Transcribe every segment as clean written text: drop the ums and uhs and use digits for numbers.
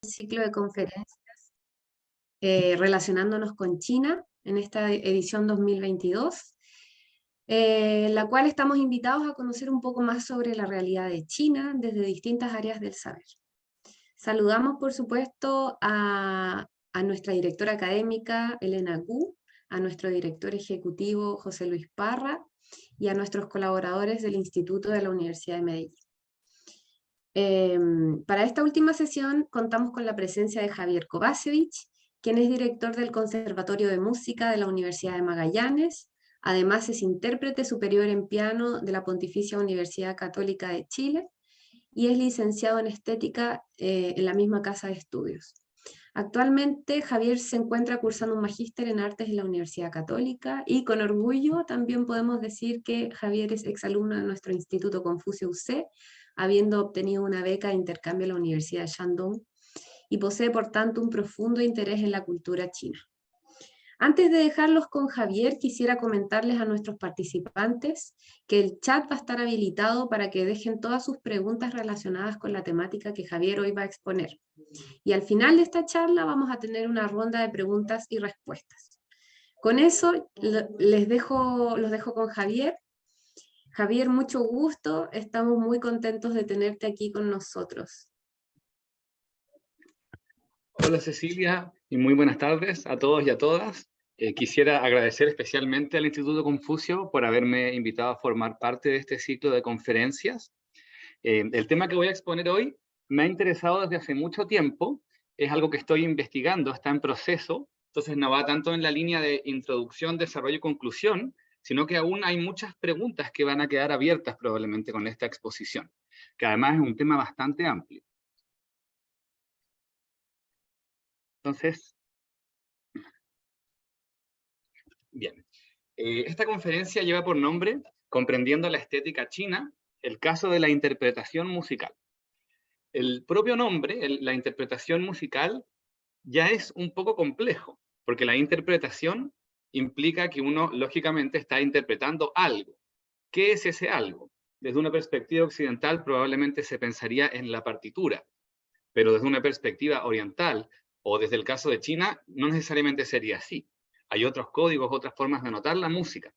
Ciclo de conferencias relacionándonos con China en esta edición 2022, la cual estamos invitados a conocer un poco más sobre la realidad de China desde distintas áreas del saber. Saludamos, por supuesto, a nuestra directora académica, Elena Gu, a nuestro director ejecutivo, José Luis Parra, y a nuestros colaboradores del Instituto de la Universidad de Medellín. Para esta última sesión contamos con la presencia de Javier Kovacevic, quien es director del Conservatorio de Música de la Universidad de Magallanes. Además es intérprete superior en piano de la Pontificia Universidad Católica de Chile y es licenciado en estética en la misma casa de estudios. Actualmente Javier se encuentra cursando un magíster en artes en la Universidad Católica y con orgullo también podemos decir que Javier es exalumno de nuestro Instituto Confucio UC, habiendo obtenido una beca de intercambio en la Universidad de Shandong, y posee por tanto un profundo interés en la cultura china. Antes de dejarlos con Javier, quisiera comentarles a nuestros participantes que el chat va a estar habilitado para que dejen todas sus preguntas relacionadas con la temática que Javier hoy va a exponer. Y al final de esta charla vamos a tener una ronda de preguntas y respuestas. Con eso los dejo con Javier. Javier, mucho gusto, estamos muy contentos de tenerte aquí con nosotros. Hola Cecilia y muy buenas tardes a todos y a todas. Quisiera agradecer especialmente al Instituto Confucio por haberme invitado a formar parte de este ciclo de conferencias. El tema que voy a exponer hoy me ha interesado desde hace mucho tiempo, es algo que estoy investigando, está en proceso, entonces no va tanto en la línea de introducción, desarrollo y conclusión, sino que aún hay muchas preguntas que van a quedar abiertas probablemente con esta exposición, que además es un tema bastante amplio. Entonces, bien. Esta conferencia lleva por nombre Comprendiendo la estética china, el caso de la interpretación musical. El propio nombre, la interpretación musical, ya es un poco complejo, porque la interpretación implica que uno, lógicamente, está interpretando algo. ¿Qué es ese algo? Desde una perspectiva occidental probablemente se pensaría en la partitura, pero desde una perspectiva oriental, o desde el caso de China, no necesariamente sería así. Hay otros códigos, otras formas de notar la música.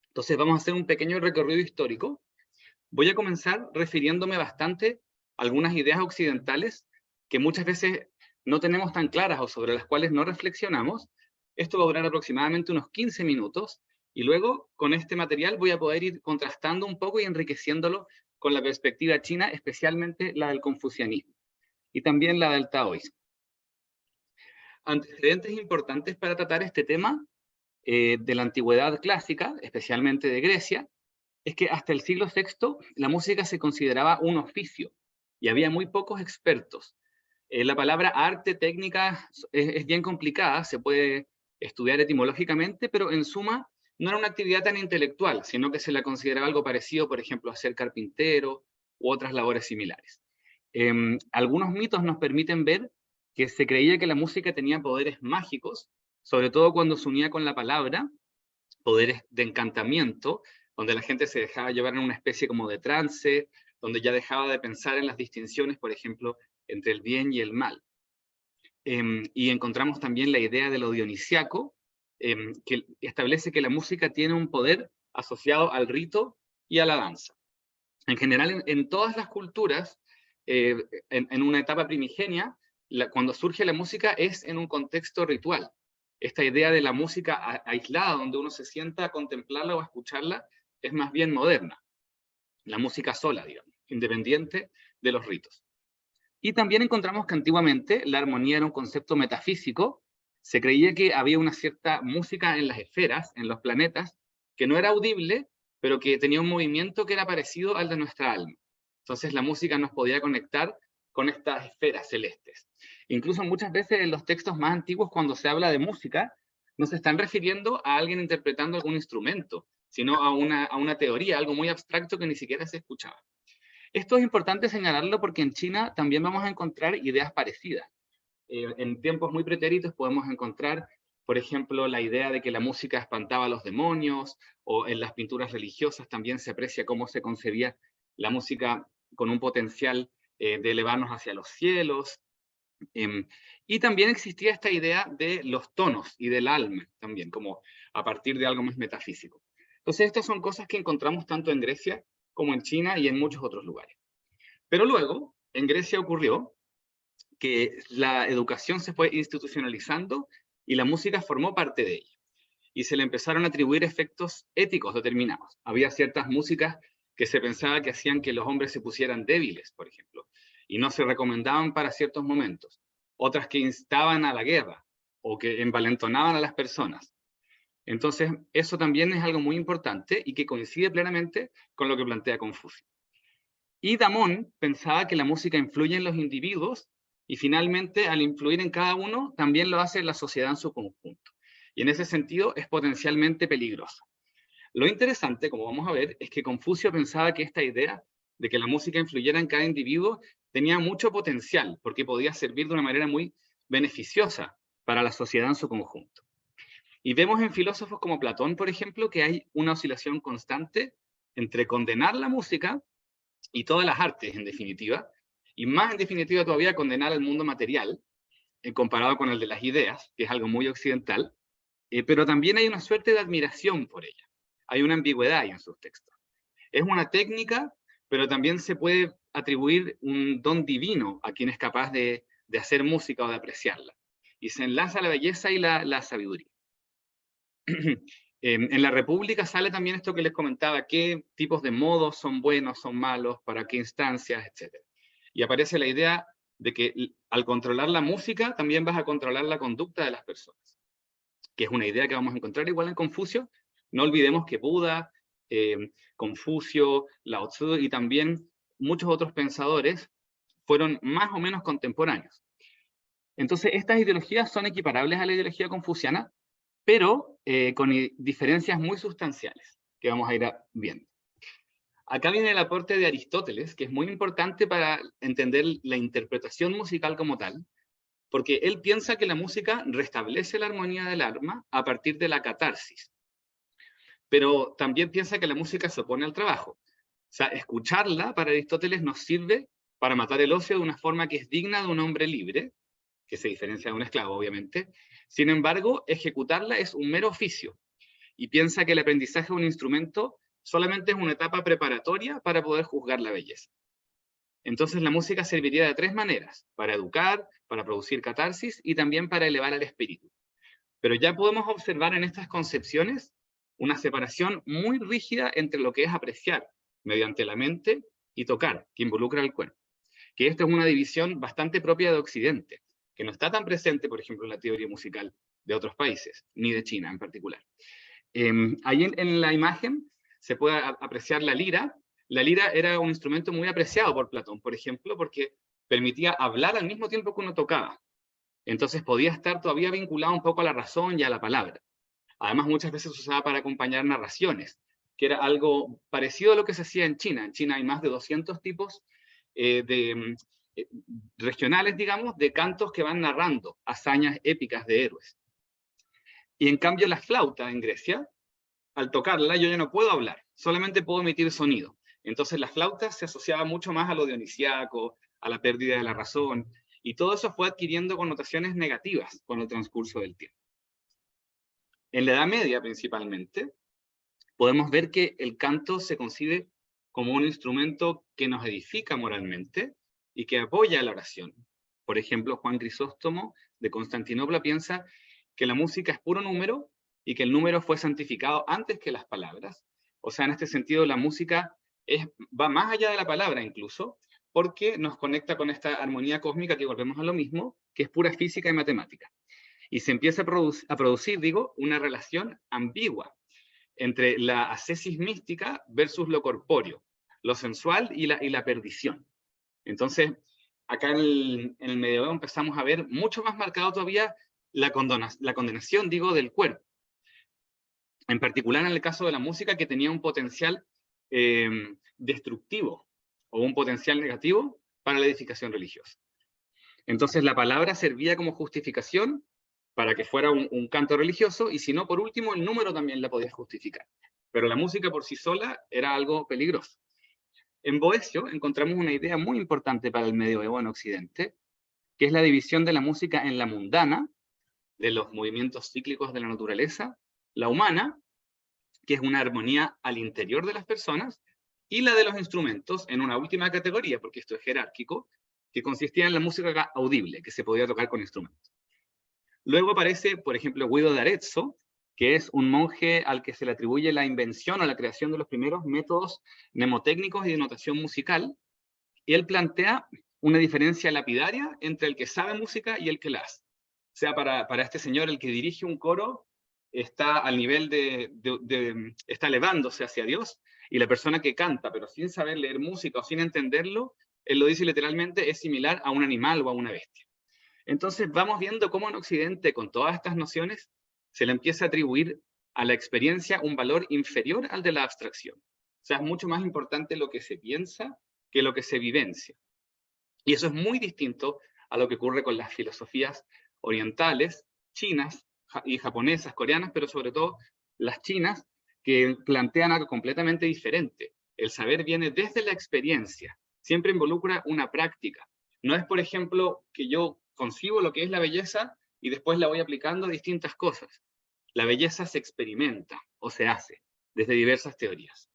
Entonces vamos a hacer un pequeño recorrido histórico. Voy a comenzar refiriéndome bastante a algunas ideas occidentales que muchas veces no tenemos tan claras o sobre las cuales no reflexionamos. Esto va a durar aproximadamente unos 15 minutos y luego con este material voy a poder ir contrastando un poco y enriqueciéndolo con la perspectiva china, especialmente la del confucianismo y también la del taoísmo. Antecedentes importantes para tratar este tema de la antigüedad clásica, especialmente de Grecia, es que hasta el siglo VI la música se consideraba un oficio y había muy pocos expertos. La palabra arte, técnica, es bien complicada, se puede estudiar etimológicamente, pero en suma no era una actividad tan intelectual, sino que se la consideraba algo parecido, por ejemplo, a ser carpintero u otras labores similares. Algunos mitos nos permiten ver que se creía que la música tenía poderes mágicos, sobre todo cuando se unía con la palabra, poderes de encantamiento, donde la gente se dejaba llevar en una especie como de trance, donde ya dejaba de pensar en las distinciones, por ejemplo, entre el bien y el mal. Y encontramos también la idea de lo dionisiaco, que establece que la música tiene un poder asociado al rito y a la danza. En general, en todas las culturas, en una etapa primigenia, cuando surge la música es en un contexto ritual. Esta idea de la música aislada, donde uno se sienta a contemplarla o a escucharla, es más bien moderna. La música sola, digamos, independiente de los ritos. Y también encontramos que antiguamente la armonía era un concepto metafísico. Se creía que había una cierta música en las esferas, en los planetas, que no era audible, pero que tenía un movimiento que era parecido al de nuestra alma. Entonces la música nos podía conectar con estas esferas celestes. Incluso muchas veces en los textos más antiguos, cuando se habla de música, no se están refiriendo a alguien interpretando algún instrumento, sino a una teoría, algo muy abstracto que ni siquiera se escuchaba. Esto es importante señalarlo porque en China también vamos a encontrar ideas parecidas. En tiempos muy pretéritos podemos encontrar, por ejemplo, la idea de que la música espantaba a los demonios, o en las pinturas religiosas también se aprecia cómo se concebía la música con un potencial de elevarnos hacia los cielos. Y también existía esta idea de los tonos y del alma, también, como a partir de algo más metafísico. Entonces, estas son cosas que encontramos tanto en Grecia como en China y en muchos otros lugares. Pero luego, en Grecia ocurrió que la educación se fue institucionalizando y la música formó parte de ella. Y se le empezaron a atribuir efectos éticos determinados. Había ciertas músicas que se pensaba que hacían que los hombres se pusieran débiles, por ejemplo, y no se recomendaban para ciertos momentos. Otras que instaban a la guerra o que envalentonaban a las personas. Entonces, eso también es algo muy importante y que coincide plenamente con lo que plantea Confucio. Y Damón pensaba que la música influye en los individuos y finalmente, al influir en cada uno, también lo hace la sociedad en su conjunto. Y en ese sentido es potencialmente peligrosa. Lo interesante, como vamos a ver, es que Confucio pensaba que esta idea de que la música influyera en cada individuo tenía mucho potencial, porque podía servir de una manera muy beneficiosa para la sociedad en su conjunto. Y vemos en filósofos como Platón, por ejemplo, que hay una oscilación constante entre condenar la música y todas las artes, en definitiva, y más en definitiva todavía condenar al mundo material, comparado con el de las ideas, que es algo muy occidental, pero también hay una suerte de admiración por ella. Hay una ambigüedad ahí en sus textos. Es una técnica, pero también se puede atribuir un don divino a quien es capaz de hacer música o de apreciarla. Y se enlaza la belleza y la sabiduría. En la República sale también esto que les comentaba, qué tipos de modos son buenos, son malos, para qué instancias, etc. Y aparece la idea de que al controlar la música, también vas a controlar la conducta de las personas, que es una idea que vamos a encontrar igual en Confucio. No olvidemos que Buda, Confucio, Lao Tzu y también muchos otros pensadores fueron más o menos contemporáneos. Entonces, estas ideologías son equiparables a la ideología confuciana, pero con diferencias muy sustanciales, que vamos a ir viendo. Acá viene el aporte de Aristóteles, que es muy importante para entender la interpretación musical como tal, porque él piensa que la música restablece la armonía del alma a partir de la catarsis, pero también piensa que la música se opone al trabajo. O sea, escucharla para Aristóteles nos sirve para matar el ocio de una forma que es digna de un hombre libre, que se diferencia de un esclavo, obviamente. Sin embargo, ejecutarla es un mero oficio, y piensa que el aprendizaje de un instrumento solamente es una etapa preparatoria para poder juzgar la belleza. Entonces la música serviría de tres maneras: para educar, para producir catarsis y también para elevar al espíritu. Pero ya podemos observar en estas concepciones una separación muy rígida entre lo que es apreciar mediante la mente y tocar, que involucra el cuerpo. Que esta es una división bastante propia de Occidente, que no está tan presente, por ejemplo, en la teoría musical de otros países, ni de China en particular. Ahí en la imagen se puede apreciar la lira. La lira era un instrumento muy apreciado por Platón, por ejemplo, porque permitía hablar al mismo tiempo que uno tocaba. Entonces podía estar todavía vinculado un poco a la razón y a la palabra. Además, muchas veces se usaba para acompañar narraciones, que era algo parecido a lo que se hacía en China. En China hay más de 200 tipos regionales, digamos, de cantos que van narrando hazañas épicas de héroes. Y en cambio la flauta en Grecia, al tocarla yo ya no puedo hablar, solamente puedo emitir sonido. Entonces la flauta se asociaba mucho más a lo dionisíaco, a la pérdida de la razón, y todo eso fue adquiriendo connotaciones negativas con el transcurso del tiempo. En la Edad Media, principalmente, podemos ver que el canto se concibe como un instrumento que nos edifica moralmente y que apoya la oración. Por ejemplo, Juan Crisóstomo de Constantinopla piensa que la música es puro número y que el número fue santificado antes que las palabras. O sea, en este sentido, la música va más allá de la palabra incluso, porque nos conecta con esta armonía cósmica, que volvemos a lo mismo, que es pura física y matemática. Y se empieza a producir, digo, una relación ambigua entre la ascesis mística versus lo corpóreo, lo sensual y la perdición. Entonces, acá en el medioevo empezamos a ver mucho más marcado todavía la condenación, digo, del cuerpo. En particular en el caso de la música, que tenía un potencial destructivo o un potencial negativo para la edificación religiosa. Entonces la palabra servía como justificación para que fuera un canto religioso, y si no, por último, el número también la podía justificar. Pero la música por sí sola era algo peligroso. En Boecio encontramos una idea muy importante para el medioevo en Occidente, que es la división de la música en la mundana, de los movimientos cíclicos de la naturaleza, la humana, que es una armonía al interior de las personas, y la de los instrumentos, en una última categoría, porque esto es jerárquico, que consistía en la música audible, que se podía tocar con instrumentos. Luego aparece, por ejemplo, Guido de Arezzo, que es un monje al que se le atribuye la invención o la creación de los primeros métodos mnemotécnicos y de notación musical, y él plantea una diferencia lapidaria entre el que sabe música y el que la hace. O sea, para este señor, el que dirige un coro está al nivel está elevándose hacia Dios, y la persona que canta, pero sin saber leer música o sin entenderlo, él lo dice literalmente, es similar a un animal o a una bestia. Entonces vamos viendo cómo en Occidente, con todas estas nociones, se le empieza a atribuir a la experiencia un valor inferior al de la abstracción. O sea, es mucho más importante lo que se piensa que lo que se vivencia. Y eso es muy distinto a lo que ocurre con las filosofías orientales, chinas y japonesas, coreanas, pero sobre todo las chinas, que plantean algo completamente diferente. El saber viene desde la experiencia, siempre involucra una práctica. No es, por ejemplo, que yo concibo lo que es la belleza y después la voy aplicando a distintas cosas. La belleza se experimenta o se hace desde diversas teorías.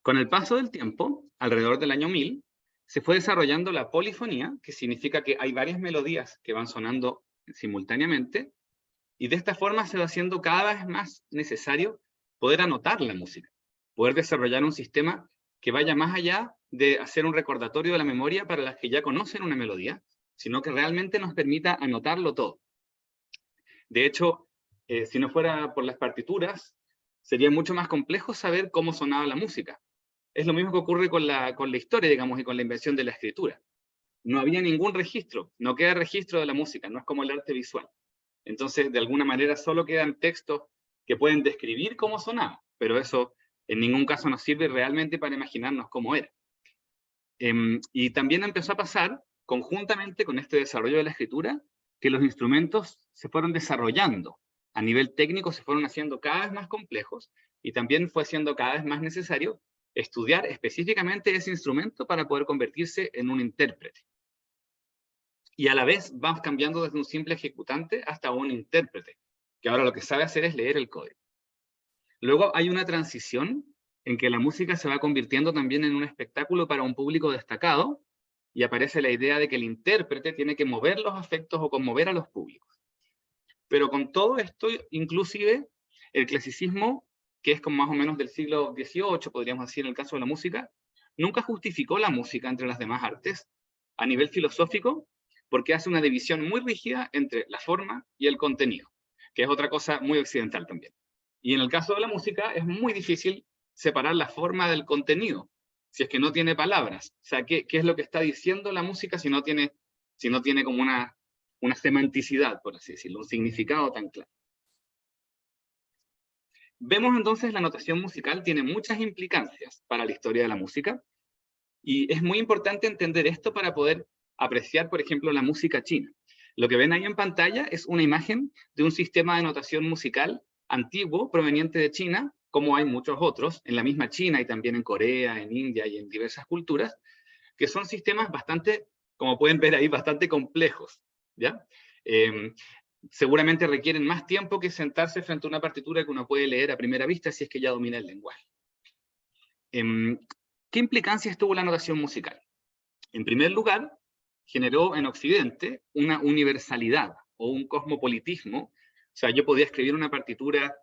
Con el paso del tiempo, alrededor del año 1000, se fue desarrollando la polifonía, que significa que hay varias melodías que van sonando simultáneamente, y de esta forma se va haciendo cada vez más necesario poder anotar la música, poder desarrollar un sistema que vaya más allá de hacer un recordatorio de la memoria para las que ya conocen una melodía, sino que realmente nos permita anotarlo todo. De hecho, si no fuera por las partituras, sería mucho más complejo saber cómo sonaba la música. Es lo mismo que ocurre con la historia, digamos, y con la invención de la escritura. No había ningún registro, no queda registro de la música, no es como el arte visual. Entonces, de alguna manera, solo quedan textos que pueden describir cómo sonaba, pero eso en ningún caso nos sirve realmente para imaginarnos cómo era. Y también empezó a pasar, conjuntamente con este desarrollo de la escritura, que los instrumentos se fueron desarrollando. A nivel técnico se fueron haciendo cada vez más complejos, y también fue siendo cada vez más necesario estudiar específicamente ese instrumento para poder convertirse en un intérprete. Y a la vez vamos cambiando desde un simple ejecutante hasta un intérprete, que ahora lo que sabe hacer es leer el código. Luego hay una transición en que la música se va convirtiendo también en un espectáculo para un público destacado, y aparece la idea de que el intérprete tiene que mover los afectos o conmover a los públicos. Pero con todo esto, inclusive, el clasicismo, que es como más o menos del siglo XVIII, podríamos decir en el caso de la música, nunca justificó la música entre las demás artes a nivel filosófico, porque hace una división muy rígida entre la forma y el contenido, que es otra cosa muy occidental también. Y en el caso de la música es muy difícil separar la forma del contenido, si es que no tiene palabras. O sea, ¿qué es lo que está diciendo la música si no tiene como una semanticidad, por así decirlo, un significado tan claro? Vemos entonces la notación musical tiene muchas implicancias para la historia de la música, y es muy importante entender esto para poder apreciar, por ejemplo, la música china. Lo que ven ahí en pantalla es una imagen de un sistema de notación musical antiguo proveniente de China, como hay muchos otros, en la misma China y también en Corea, en India y en diversas culturas, que son sistemas bastante, como pueden ver ahí, bastante complejos, ¿ya? Seguramente requieren más tiempo que sentarse frente a una partitura que uno puede leer a primera vista si es que ya domina el lenguaje. ¿Qué implicancias tuvo la notación musical? En primer lugar, generó en Occidente una universalidad o un cosmopolitismo. O sea, yo podía escribir una partitura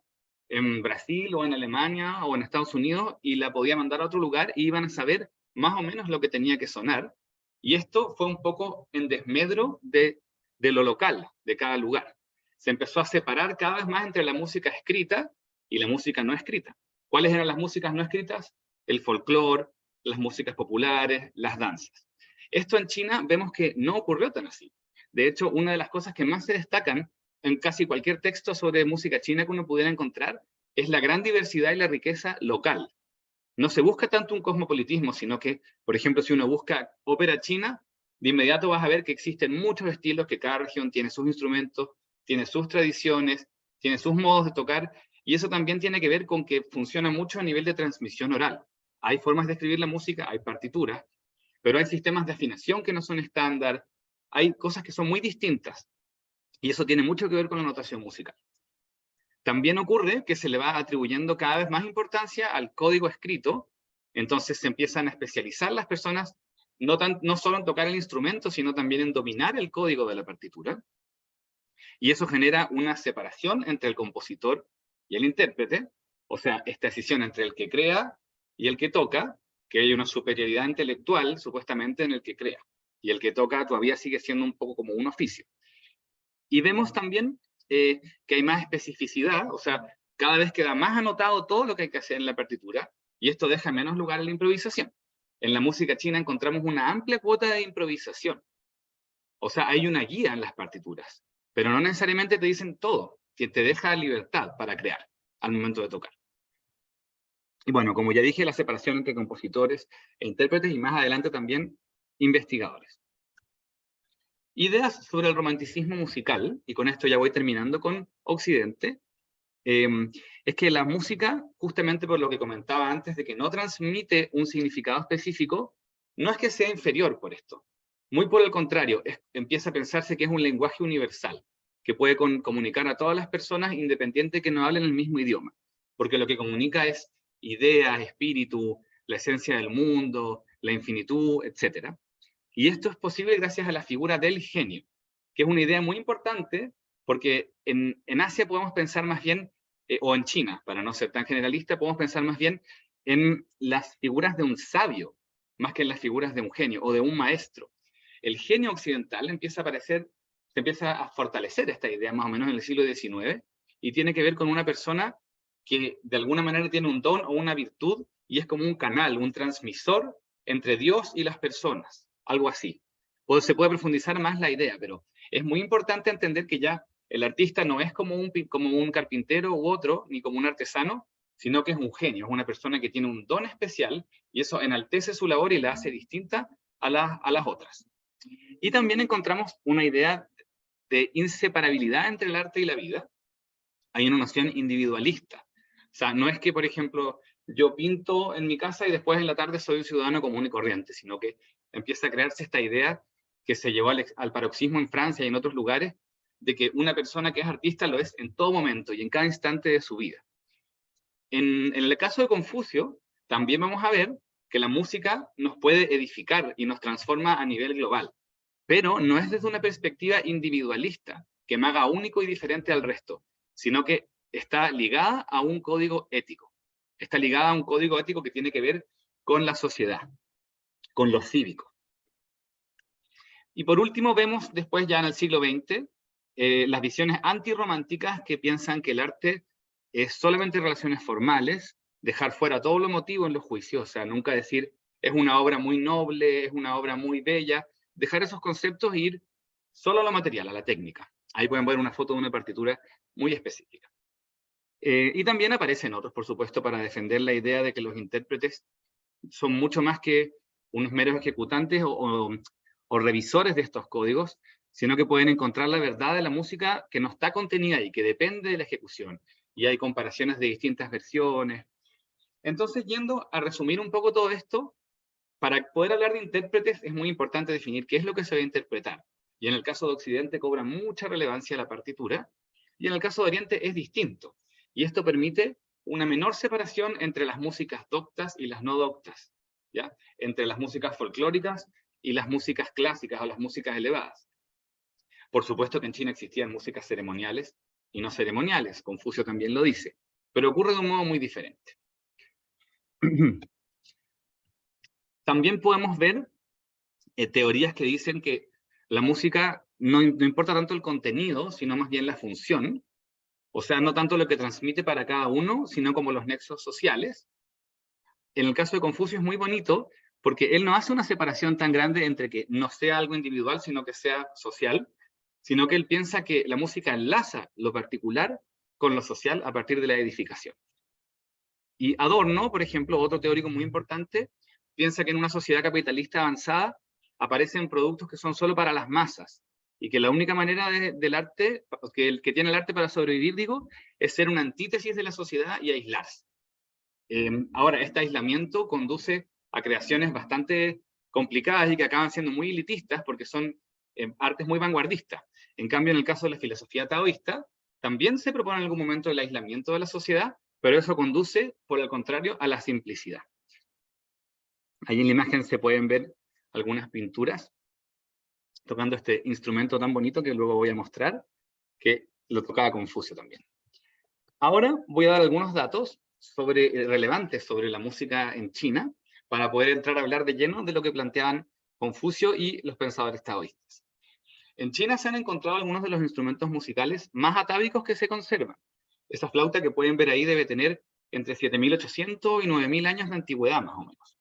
en Brasil o en Alemania o en Estados Unidos y la podía mandar a otro lugar y iban a saber más o menos lo que tenía que sonar. Y esto fue un poco en desmedro de lo local, de cada lugar. Se empezó a separar cada vez más entre la música escrita y la música no escrita. ¿Cuáles eran las músicas no escritas? El folclore, las músicas populares, las danzas. Esto en China vemos que no ocurrió tan así. De hecho, una de las cosas que más se destacan en casi cualquier texto sobre música china que uno pudiera encontrar es la gran diversidad y la riqueza local. No se busca tanto un cosmopolitismo, sino que, por ejemplo, si uno busca ópera china, de inmediato vas a ver que existen muchos estilos, que cada región tiene sus instrumentos, tiene sus tradiciones, tiene sus modos de tocar, y eso también tiene que ver con que funciona mucho a nivel de transmisión oral. Hay formas de escribir la música, hay partituras, pero hay sistemas de afinación que no son estándar, hay cosas que son muy distintas, y eso tiene mucho que ver con la notación musical. También ocurre que se le va atribuyendo cada vez más importancia al código escrito, entonces se empiezan a especializar las personas, no solo en tocar el instrumento, sino también en dominar el código de la partitura, y eso genera una separación entre el compositor y el intérprete, o sea, esta decisión entre el que crea y el que toca, que hay una superioridad intelectual, supuestamente, en el que crea, y el que toca todavía sigue siendo un poco como un oficio. Y vemos también que hay más especificidad, o sea, cada vez queda más anotado todo lo que hay que hacer en la partitura, y esto deja menos lugar a la improvisación. En la música china encontramos una amplia cuota de improvisación. O sea, hay una guía en las partituras, pero no necesariamente te dicen todo, que te deja libertad para crear al momento de tocar. Y bueno, como ya dije, la separación entre compositores e intérpretes, y más adelante también investigadores. Ideas sobre el romanticismo musical, y con esto ya voy terminando con Occidente, es que la música, justamente por lo que comentaba antes, de que no transmite un significado específico, no es que sea inferior por esto. Muy por el contrario, empieza a pensarse que es un lenguaje universal, que puede comunicar a todas las personas independiente que no hablen el mismo idioma, porque lo que comunica es ideas, espíritu, la esencia del mundo, la infinitud, etc. Y esto es posible gracias a la figura del genio, que es una idea muy importante, porque en Asia podemos pensar más bien, o en China, para no ser tan generalista, podemos pensar más bien en las figuras de un sabio, más que en las figuras de un genio, o de un maestro. El genio occidental empieza a aparecer, se empieza a fortalecer esta idea más o menos en el siglo XIX, y tiene que ver con una persona que de alguna manera tiene un don o una virtud, y es como un canal, un transmisor entre Dios y las personas, algo así. Se puede profundizar más la idea, pero es muy importante entender que ya el artista no es como un carpintero u otro, ni como un artesano, sino que es un genio, es una persona que tiene un don especial, y eso enaltece su labor y la hace distinta a las otras. Y también encontramos una idea de inseparabilidad entre el arte y la vida. Hay una noción individualista. O sea, no es que, por ejemplo, yo pinto en mi casa y después en la tarde soy un ciudadano común y corriente, sino que empieza a crearse esta idea que se llevó al paroxismo en Francia y en otros lugares, de que una persona que es artista lo es en todo momento y en cada instante de su vida. En el caso de Confucio, también vamos a ver que la música nos puede edificar y nos transforma a nivel global, pero no es desde una perspectiva individualista, que me haga único y diferente al resto, sino que está ligada a un código ético. Está ligada a un código ético que tiene que ver con la sociedad, con lo cívico. Y por último vemos después ya en el siglo XX las visiones antirrománticas que piensan que el arte es solamente relaciones formales, dejar fuera todo lo emotivo en los juicios, o sea, nunca decir es una obra muy noble, es una obra muy bella, dejar esos conceptos e ir solo a lo material, a la técnica. Ahí pueden ver una foto de una partitura muy específica. Y también aparecen otros, por supuesto, para defender la idea de que los intérpretes son mucho más que unos meros ejecutantes o revisores de estos códigos, sino que pueden encontrar la verdad de la música que no está contenida ahí, que depende de la ejecución. Y hay comparaciones de distintas versiones. Entonces, yendo a resumir un poco todo esto, para poder hablar de intérpretes es muy importante definir qué es lo que se va a interpretar. Y en el caso de Occidente cobra mucha relevancia la partitura, y en el caso de Oriente es distinto. Y esto permite una menor separación entre las músicas doctas y las no doctas, ¿ya? Entre las músicas folclóricas y las músicas clásicas o las músicas elevadas. Por supuesto que en China existían músicas ceremoniales y no ceremoniales, Confucio también lo dice, pero ocurre de un modo muy diferente. También podemos ver teorías que dicen que la música no importa tanto el contenido, sino más bien la función, o sea, no tanto lo que transmite para cada uno, sino como los nexos sociales. En el caso de Confucio es muy bonito, porque él no hace una separación tan grande entre que no sea algo individual, sino que sea social, sino que él piensa que la música enlaza lo particular con lo social a partir de la edificación. Y Adorno, por ejemplo, otro teórico muy importante, piensa que en una sociedad capitalista avanzada aparecen productos que son solo para las masas, y que la única manera del arte, que el que tiene el arte para sobrevivir, digo, es ser una antítesis de la sociedad y aislarse. Ahora, este aislamiento conduce a creaciones bastante complicadas y que acaban siendo muy elitistas porque son artes muy vanguardistas. En cambio, en el caso de la filosofía taoísta, también se propone en algún momento el aislamiento de la sociedad, pero eso conduce, por el contrario, a la simplicidad. Ahí en la imagen se pueden ver algunas pinturas tocando este instrumento tan bonito que luego voy a mostrar, que lo tocaba Confucio también. Ahora voy a dar algunos datos relevantes sobre la música en China, para poder entrar a hablar de lleno de lo que planteaban Confucio y los pensadores taoístas. En China se han encontrado algunos de los instrumentos musicales más atávicos que se conservan. Esa flauta que pueden ver ahí debe tener entre 7.800 y 9.000 años de antigüedad, más o menos.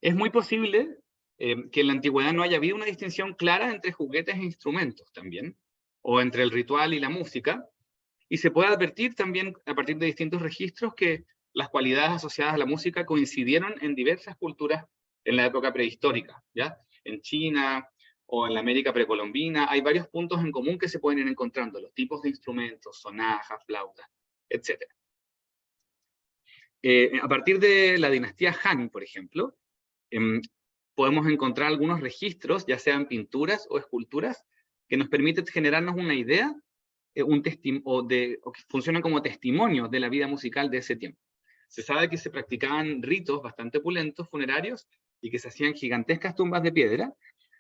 Es muy posible que en la antigüedad no haya habido una distinción clara entre juguetes e instrumentos también, o entre el ritual y la música, y se puede advertir también a partir de distintos registros que las cualidades asociadas a la música coincidieron en diversas culturas en la época prehistórica, ¿ya? En China o en la América precolombina hay varios puntos en común que se pueden ir encontrando, los tipos de instrumentos, sonajas, flautas, etc. A partir de la dinastía Han, por ejemplo, podemos encontrar algunos registros, ya sean pinturas o esculturas, que nos permiten generarnos una idea o que funcionan como testimonio de la vida musical de ese tiempo. Se sabe que se practicaban ritos bastante opulentos, funerarios, y que se hacían gigantescas tumbas de piedra.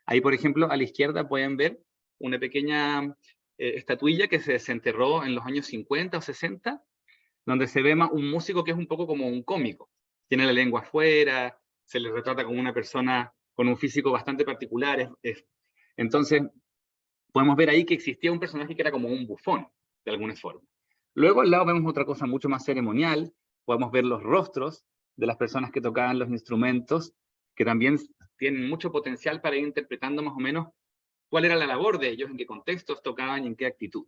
Ahí, por ejemplo, a la izquierda pueden ver una pequeña estatuilla que se desenterró en los años 50 o 60, donde se ve un músico que es un poco como un cómico. Tiene la lengua afuera, se le retrata como una persona con un físico bastante particular. Entonces, podemos ver ahí que existía un personaje que era como un bufón, de alguna forma. Luego al lado vemos otra cosa mucho más ceremonial, podemos ver los rostros de las personas que tocaban los instrumentos, que también tienen mucho potencial para ir interpretando más o menos cuál era la labor de ellos, en qué contextos tocaban y en qué actitud.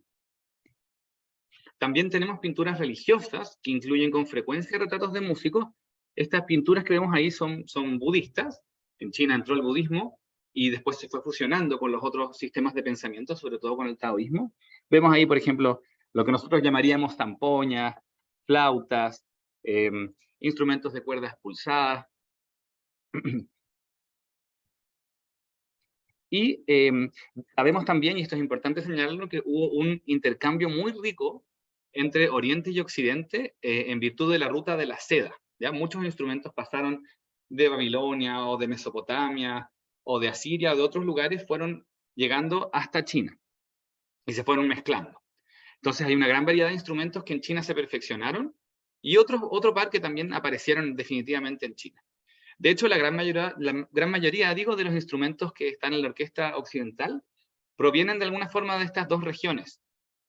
También tenemos pinturas religiosas, que incluyen con frecuencia retratos de músicos. Estas pinturas que vemos ahí son budistas. En China entró el budismo, y después se fue fusionando con los otros sistemas de pensamiento, sobre todo con el taoísmo. Vemos ahí, por ejemplo, lo que nosotros llamaríamos zampoñas, flautas, instrumentos de cuerdas pulsadas. Y sabemos también, y esto es importante señalarlo, que hubo un intercambio muy rico entre Oriente y Occidente en virtud de la ruta de la seda. ¿Ya? Muchos instrumentos pasaron de Babilonia o de Mesopotamia o de Asiria o de otros lugares, fueron llegando hasta China y se fueron mezclando. Entonces hay una gran variedad de instrumentos que en China se perfeccionaron y otro par que también aparecieron definitivamente en China. De hecho, la gran mayoría, digo, de los instrumentos que están en la orquesta occidental provienen de alguna forma de estas dos regiones.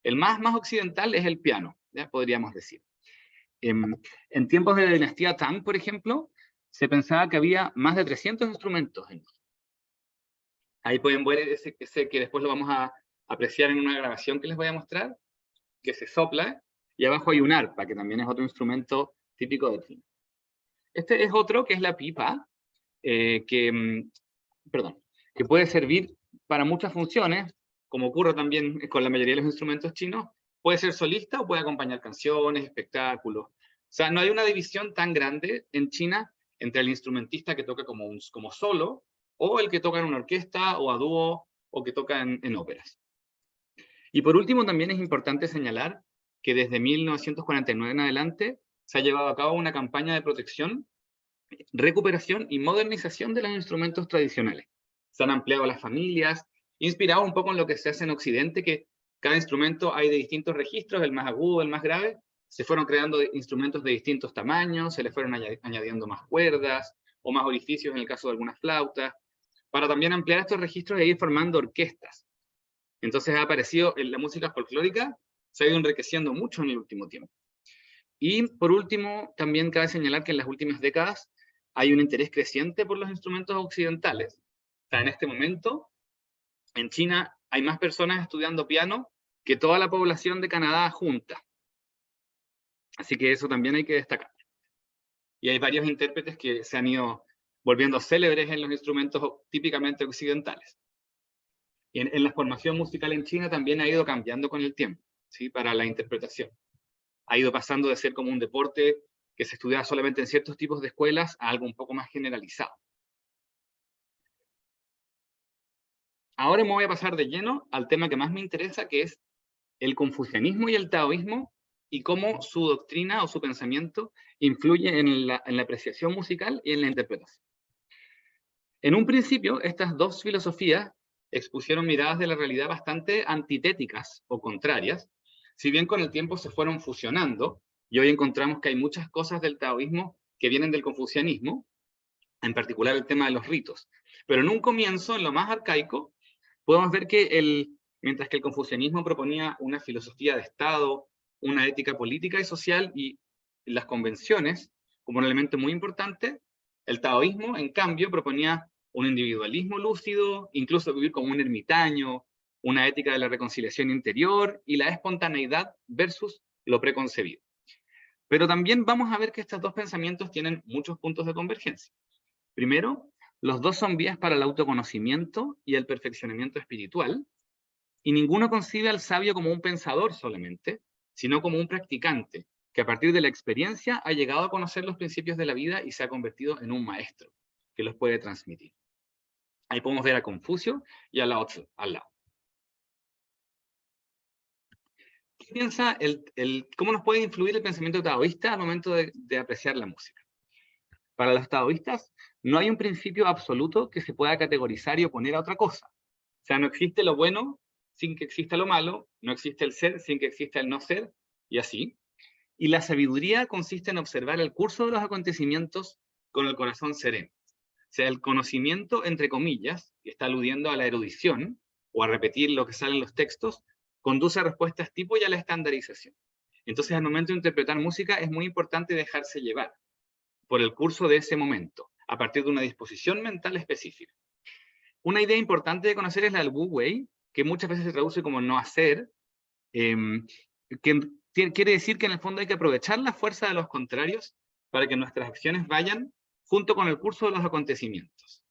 El más occidental es el piano, ¿ya? Podríamos decir. En tiempos de la dinastía Tang, por ejemplo, se pensaba que había más de 300 instrumentos. Ahí pueden ver ese que después lo vamos a apreciar en una grabación que les voy a mostrar, que se sopla, y abajo hay un arpa, que también es otro instrumento típico de China. Este es otro, que es la pipa, que puede servir para muchas funciones, como ocurre también con la mayoría de los instrumentos chinos. Puede ser solista o puede acompañar canciones, espectáculos. O sea, no hay una división tan grande en China entre el instrumentista que toca como solo, o el que toca en una orquesta, o a dúo, o que toca en óperas. Y por último, también es importante señalar que desde 1949 en adelante se ha llevado a cabo una campaña de protección, recuperación y modernización de los instrumentos tradicionales. Se han ampliado las familias, inspirado un poco en lo que se hace en Occidente, que cada instrumento hay de distintos registros, el más agudo, el más grave. Se fueron creando instrumentos de distintos tamaños, se les fueron añadiendo más cuerdas o más orificios en el caso de algunas flautas, para también ampliar estos registros e ir formando orquestas. Entonces ha aparecido en la música folclórica, se ha ido enriqueciendo mucho en el último tiempo. Y por último, también cabe señalar que en las últimas décadas hay un interés creciente por los instrumentos occidentales. O sea, en este momento, en China hay más personas estudiando piano que toda la población de Canadá junta. Así que eso también hay que destacar. Y hay varios intérpretes que se han ido volviendo célebres en los instrumentos típicamente occidentales. Y en la formación musical en China también ha ido cambiando con el tiempo, ¿sí? Para la interpretación. Ha ido pasando de ser como un deporte que se estudiaba solamente en ciertos tipos de escuelas a algo un poco más generalizado. Ahora me voy a pasar de lleno al tema que más me interesa, que es el confucianismo y el taoísmo, y cómo su doctrina o su pensamiento influye en la apreciación musical y en la interpretación. En un principio, estas dos filosofías expusieron miradas de la realidad bastante antitéticas o contrarias, si bien con el tiempo se fueron fusionando, y hoy encontramos que hay muchas cosas del taoísmo que vienen del confucianismo, en particular el tema de los ritos. Pero en un comienzo, en lo más arcaico, podemos ver que mientras que el confucianismo proponía una filosofía de Estado, una ética política y social y las convenciones como un elemento muy importante, el taoísmo, en cambio, proponía un individualismo lúcido, incluso vivir como un ermitaño, una ética de la reconciliación interior y la espontaneidad versus lo preconcebido. Pero también vamos a ver que estos dos pensamientos tienen muchos puntos de convergencia. Primero, los dos son vías para el autoconocimiento y el perfeccionamiento espiritual, y ninguno concibe al sabio como un pensador solamente, sino como un practicante, que a partir de la experiencia ha llegado a conocer los principios de la vida y se ha convertido en un maestro, que los puede transmitir. Ahí podemos ver a Confucio y a Lao Tzu al lado. ¿Qué piensa cómo nos puede influir el pensamiento taoísta al momento de apreciar la música? Para los taoístas, no hay un principio absoluto que se pueda categorizar y oponer a otra cosa. O sea, no existe lo bueno sin que exista lo malo, no existe el ser sin que exista el no ser, y así. Y la sabiduría consiste en observar el curso de los acontecimientos con el corazón sereno. O sea, el conocimiento, entre comillas, que está aludiendo a la erudición, o a repetir lo que sale en los textos, conduce a respuestas tipo y a la estandarización. Entonces, al momento de interpretar música, es muy importante dejarse llevar por el curso de ese momento, a partir de una disposición mental específica. Una idea importante de conocer es la del Wu Wei, que muchas veces se traduce como no hacer, que quiere decir que en el fondo hay que aprovechar la fuerza de los contrarios para que nuestras acciones vayan junto con el curso de los acontecimientos,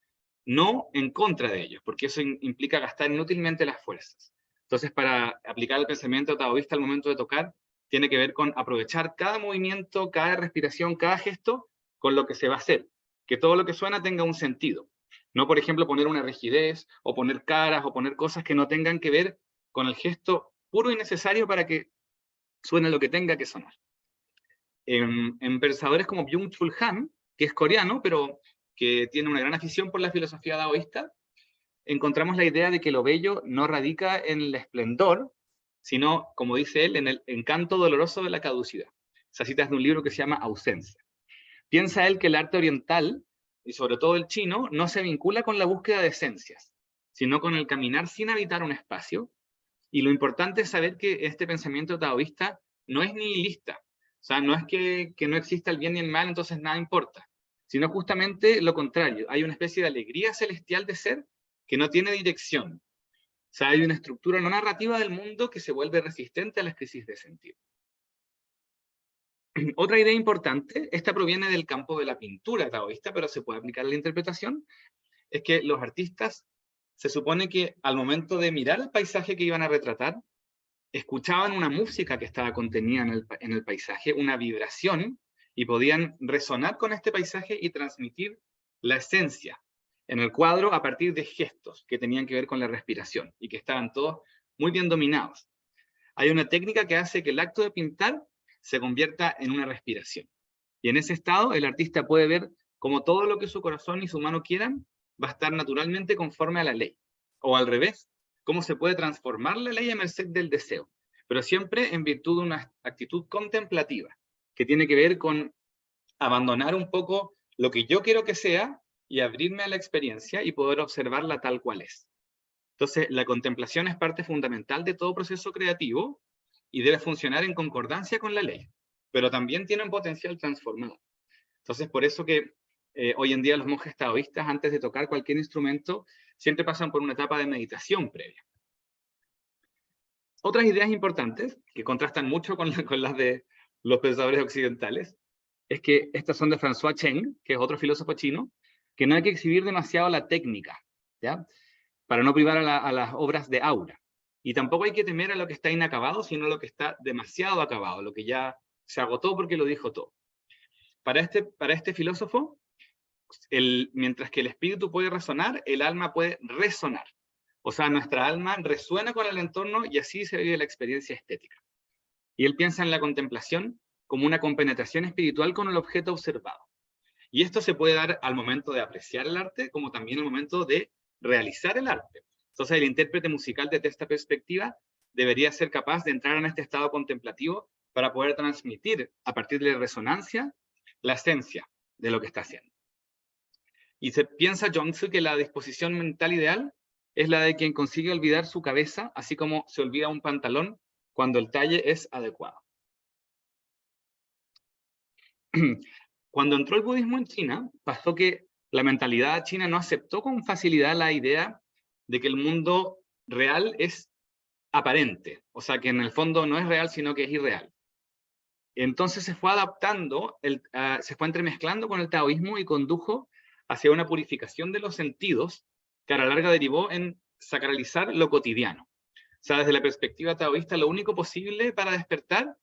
no en contra de ellos, porque eso implica gastar inútilmente las fuerzas. Entonces, para aplicar el pensamiento taoísta al momento de tocar, tiene que ver con aprovechar cada movimiento, cada respiración, cada gesto, con lo que se va a hacer, que todo lo que suena tenga un sentido. No, por ejemplo, poner una rigidez, o poner caras, o poner cosas que no tengan que ver con el gesto puro y necesario para que suene lo que tenga que sonar. En pensadores como Byung-Chul Han, que es coreano, pero que tiene una gran afición por la filosofía daoísta, encontramos la idea de que lo bello no radica en el esplendor, sino, como dice él, en el encanto doloroso de la caducidad. Esa cita es de un libro que se llama Ausencia. Piensa él que el arte oriental, y sobre todo el chino, no se vincula con la búsqueda de esencias, sino con el caminar sin habitar un espacio. Y lo importante es saber que este pensamiento taoísta no es nihilista. O sea, no es que no exista el bien ni el mal, entonces nada importa, sino justamente lo contrario. Hay una especie de alegría celestial de ser que no tiene dirección. O sea, hay una estructura no narrativa del mundo que se vuelve resistente a las crisis de sentido. Otra idea importante, esta proviene del campo de la pintura taoísta, pero se puede aplicar a la interpretación, es que los artistas se supone que al momento de mirar el paisaje que iban a retratar, escuchaban una música que estaba contenida en el paisaje, una vibración, y podían resonar con este paisaje y transmitir la esencia en el cuadro a partir de gestos que tenían que ver con la respiración y que estaban todos muy bien dominados. Hay una técnica que hace que el acto de pintar se convierta en una respiración. Y en ese estado el artista puede ver cómo todo lo que su corazón y su mano quieran va a estar naturalmente conforme a la ley. O al revés, cómo se puede transformar la ley a merced del deseo, pero siempre en virtud de una actitud contemplativa, que tiene que ver con abandonar un poco lo que yo quiero que sea y abrirme a la experiencia y poder observarla tal cual es. Entonces, la contemplación es parte fundamental de todo proceso creativo y debe funcionar en concordancia con la ley, pero también tiene un potencial transformador. Entonces, por eso que hoy en día los monjes taoístas, antes de tocar cualquier instrumento, siempre pasan por una etapa de meditación previa. Otras ideas importantes, que contrastan mucho con las de los pensadores occidentales, es que estas son de François Cheng, que es otro filósofo chino, que no hay que exhibir demasiado la técnica, ¿ya? Para no privar a las obras de aura. Y tampoco hay que temer a lo que está inacabado, sino a lo que está demasiado acabado, lo que ya se agotó porque lo dijo todo. Para este filósofo, mientras que el espíritu puede razonar, el alma puede resonar. O sea, nuestra alma resuena con el entorno y así se vive la experiencia estética. Y él piensa en la contemplación como una compenetración espiritual con el objeto observado. Y esto se puede dar al momento de apreciar el arte, como también al momento de realizar el arte. Entonces, el intérprete musical desde esta perspectiva debería ser capaz de entrar en este estado contemplativo para poder transmitir, a partir de la resonancia, la esencia de lo que está haciendo. Y se piensa Zhuangzi que la disposición mental ideal es la de quien consigue olvidar su cabeza, así como se olvida un pantalón cuando el talle es adecuado. Cuando entró el budismo en China, pasó que la mentalidad china no aceptó con facilidad la idea de que el mundo real es aparente, o sea, que en el fondo no es real, sino que es irreal. Entonces se fue adaptando, se fue entremezclando con el taoísmo y condujo hacia una purificación de los sentidos que a la larga derivó en sacralizar lo cotidiano. O sea, desde la perspectiva taoísta, lo único posible para despertar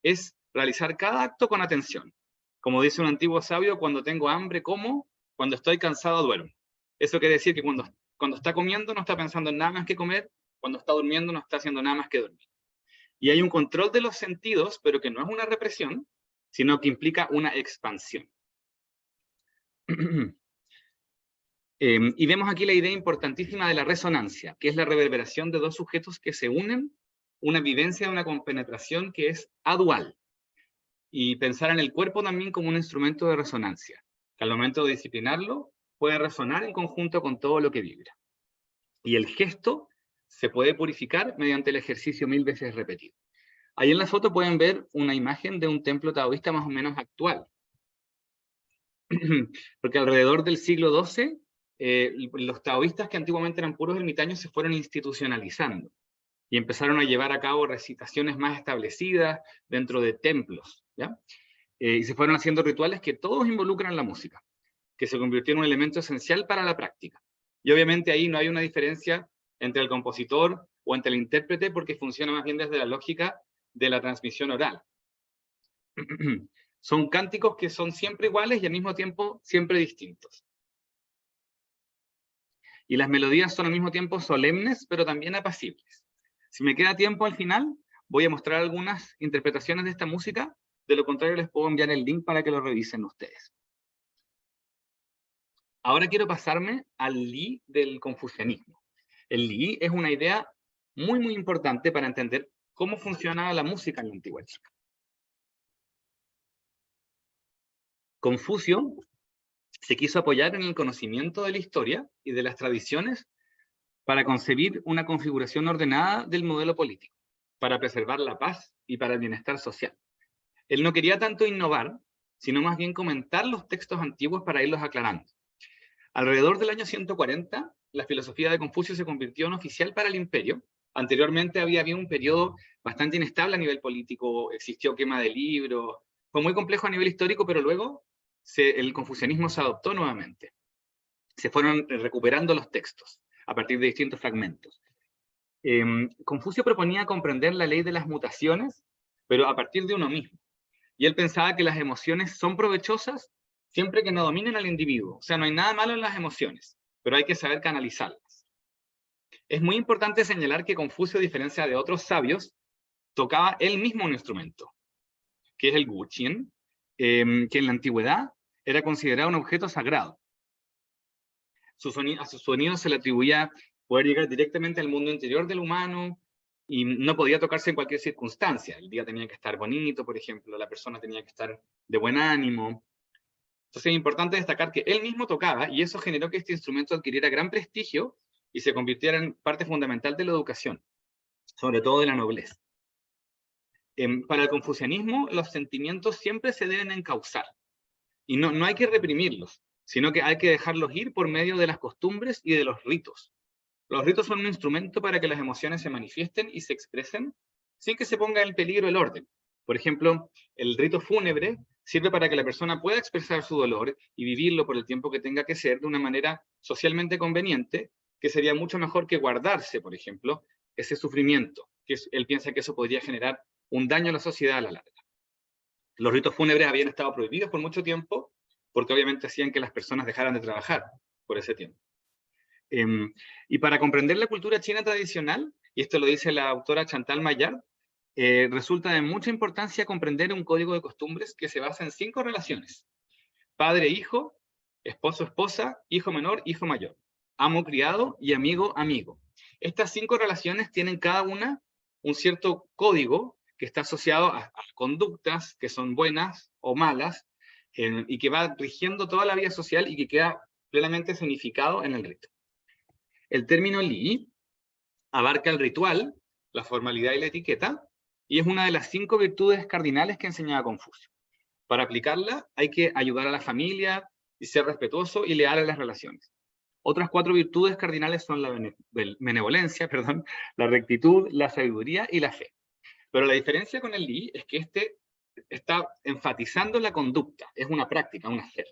es realizar cada acto con atención. Como dice un antiguo sabio, cuando tengo hambre como, cuando estoy cansado duermo. Eso quiere decir que cuando está comiendo no está pensando en nada más que comer, cuando está durmiendo no está haciendo nada más que dormir. Y hay un control de los sentidos, pero que no es una represión, sino que implica una expansión. Y vemos aquí la idea importantísima de la resonancia, que es la reverberación de dos sujetos que se unen, una vivencia de una compenetración que es adual. Y pensar en el cuerpo también como un instrumento de resonancia, que al momento de disciplinarlo puede resonar en conjunto con todo lo que vibra. Y el gesto se puede purificar mediante el ejercicio 1000 veces repetido. Ahí en la foto pueden ver una imagen de un templo taoísta más o menos actual. Porque alrededor del siglo XII, los taoístas que antiguamente eran puros ermitaños se fueron institucionalizando y empezaron a llevar a cabo recitaciones más establecidas dentro de templos, ¿ya? Y se fueron haciendo rituales que todos involucran la música, que se convirtió en un elemento esencial para la práctica. Y obviamente ahí no hay una diferencia entre el compositor o entre el intérprete, porque funciona más bien desde la lógica de la transmisión oral. Son cánticos que son siempre iguales y al mismo tiempo siempre distintos. Y las melodías son al mismo tiempo solemnes, pero también apacibles. Si me queda tiempo al final, voy a mostrar algunas interpretaciones de esta música. De lo contrario, les puedo enviar el link para que lo revisen ustedes. Ahora quiero pasarme al Li del confucianismo. El Li es una idea muy, muy importante para entender cómo funcionaba la música en la antigua China. Confucio se quiso apoyar en el conocimiento de la historia y de las tradiciones para concebir una configuración ordenada del modelo político, para preservar la paz y para el bienestar social. Él no quería tanto innovar, sino más bien comentar los textos antiguos para irlos aclarando. Alrededor del año 140, la filosofía de Confucio se convirtió en oficial para el imperio. Anteriormente había habido un periodo bastante inestable a nivel político, existió quema de libros, fue muy complejo a nivel histórico, pero luego el confucianismo se adoptó nuevamente. Se fueron recuperando los textos a partir de distintos fragmentos. Confucio proponía comprender la ley de las mutaciones, pero a partir de uno mismo. Y él pensaba que las emociones son provechosas siempre que no dominen al individuo. O sea, no hay nada malo en las emociones, pero hay que saber canalizarlas. Es muy importante señalar que Confucio, a diferencia de otros sabios, tocaba él mismo un instrumento, que es el guqin, que en la antigüedad era considerado un objeto sagrado. A su sonido se le atribuía poder llegar directamente al mundo interior del humano y no podía tocarse en cualquier circunstancia. El día tenía que estar bonito, por ejemplo, la persona tenía que estar de buen ánimo. Entonces es importante destacar que él mismo tocaba y eso generó que este instrumento adquiriera gran prestigio y se convirtiera en parte fundamental de la educación, sobre todo de la nobleza. Para el confucianismo, los sentimientos siempre se deben encauzar y no hay que reprimirlos, sino que hay que dejarlos ir por medio de las costumbres y de los ritos. Los ritos son un instrumento para que las emociones se manifiesten y se expresen sin que se ponga en peligro el orden. Por ejemplo, el rito fúnebre sirve para que la persona pueda expresar su dolor y vivirlo por el tiempo que tenga que ser de una manera socialmente conveniente, que sería mucho mejor que guardarse, por ejemplo, ese sufrimiento, que él piensa que eso podría generar un daño a la sociedad a la larga. Los ritos fúnebres habían estado prohibidos por mucho tiempo, porque obviamente hacían que las personas dejaran de trabajar por ese tiempo. Y para comprender la cultura china tradicional, y esto lo dice la autora Chantal Maillard, resulta de mucha importancia comprender un código de costumbres que se basa en 5 relaciones: padre-hijo, esposo-esposa, hijo menor, hijo mayor, amo-criado y amigo-amigo. Estas 5 relaciones tienen cada una un cierto código que está asociado a conductas que son buenas o malas, y que va rigiendo toda la vida social y que queda plenamente significado en el rito. El término li abarca el ritual, la formalidad y la etiqueta, y es una de las 5 virtudes cardinales que enseñaba Confucio. Para aplicarla hay que ayudar a la familia y ser respetuoso y leal a las relaciones. Otras 4 virtudes cardinales son la benevolencia, la rectitud, la sabiduría y la fe. Pero la diferencia con el li es que este está enfatizando la conducta, es una práctica, un hacer.